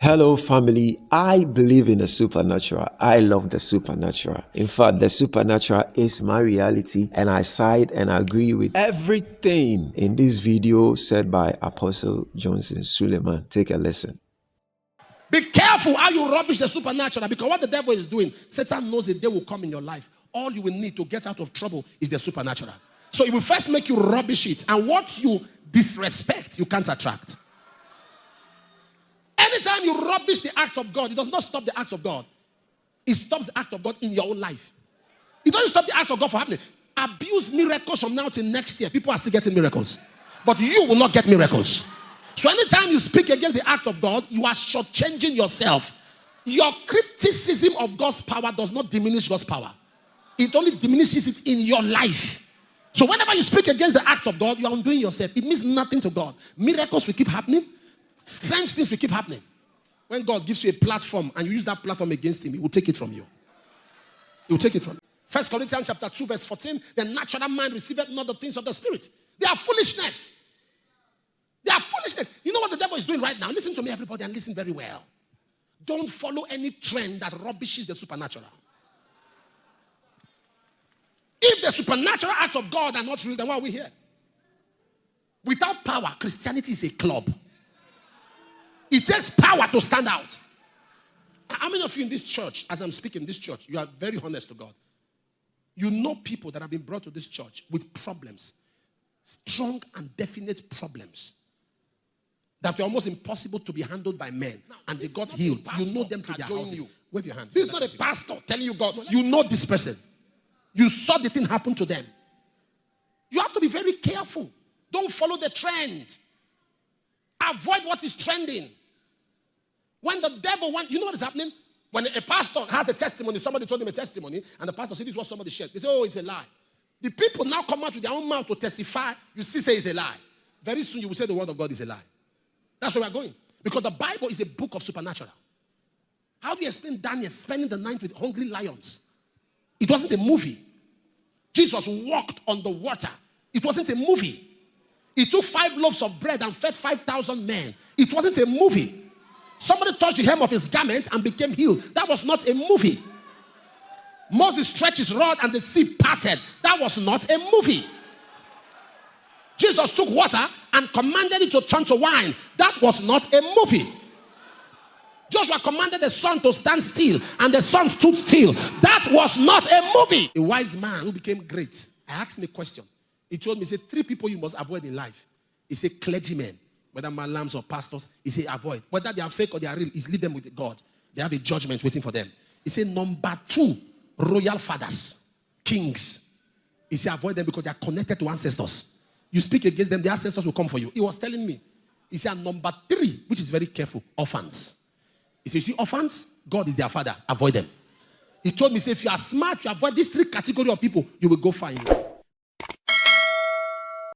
Hello, family. I believe in the supernatural. I love the supernatural. In fact, the supernatural is my reality, and I side and agree with everything in this video said by Apostle Johnson Suleman. Take a listen. Be careful how you rubbish the supernatural, because what the devil is doing, Satan knows a day will come in your life. All you will need to get out of trouble is the supernatural. So it will first make you rubbish it, and what you disrespect, you can't attract. Anytime you rubbish the act of God, it does not stop the act of God. It stops the act of God in your own life. It doesn't stop the act of God from happening. Abuse miracles from now till next year. People are still getting miracles. But you will not get miracles. So anytime you speak against the act of God, you are shortchanging yourself. Your criticism of God's power does not diminish God's power. It only diminishes it in your life. So whenever you speak against the act of God, you are undoing yourself. It means nothing to God. Miracles will keep happening. Strange things will keep happening. When God gives you a platform and you use that platform against him, he will take it from you. He will take it from you. 1 Corinthians chapter 2 verse 14, the natural mind receiveth not the things of the spirit. They are foolishness. They are foolishness. You know what the devil is doing right now? Listen to me, everybody, and listen very well. Don't follow any trend that rubbishes the supernatural. If the supernatural acts of God are not real, then why are we here? Without power, Christianity is a club. It takes power to stand out. How many of you in this church, as I'm speaking in this church, you are very honest to God? You know people that have been brought to this church with problems, strong and definite problems, that were almost impossible to be handled by men, and they got healed. You know them to their houses. Wave your hand. This is not a pastor telling you God. You know this person. You saw the thing happen to them. You have to be very careful. Don't follow the trend. Avoid what is trending. When the devil wants, you know what is happening? When a pastor has a testimony, somebody told him a testimony, and the pastor said this is what somebody shared. They say, oh, it's a lie. The people now come out with their own mouth to testify. You still say it's a lie. Very soon you will say the word of God is a lie. That's where we're going. Because the Bible is a book of supernatural. How do you explain Daniel spending the night with hungry lions? It wasn't a movie. Jesus walked on the water. It wasn't a movie. He took 5 loaves of bread and fed 5,000 men. It wasn't a movie. Somebody touched the hem of his garment and became healed. That was not a movie. Moses stretched his rod and the sea parted. That was not a movie. Jesus took water and commanded it to turn to wine. That was not a movie. Joshua commanded the sun to stand still, and the sun stood still. That was not a movie. A wise man who became great, I asked him a question. He told me, he said, 3 people you must avoid in life. He said, clergymen, whether malams or pastors. He said, avoid. Whether they are fake or they are real, is leave them with God. They have a judgment waiting for them. He said, number 2, royal fathers, kings. He said, avoid them because they are connected to ancestors. You speak against them, the ancestors will come for you. He was telling me. He said, number 3, which is very careful, orphans. He said, you see, orphans, God is their father. Avoid them. He told me, say, if you are smart, you avoid these 3 categories of people, you will go far in life.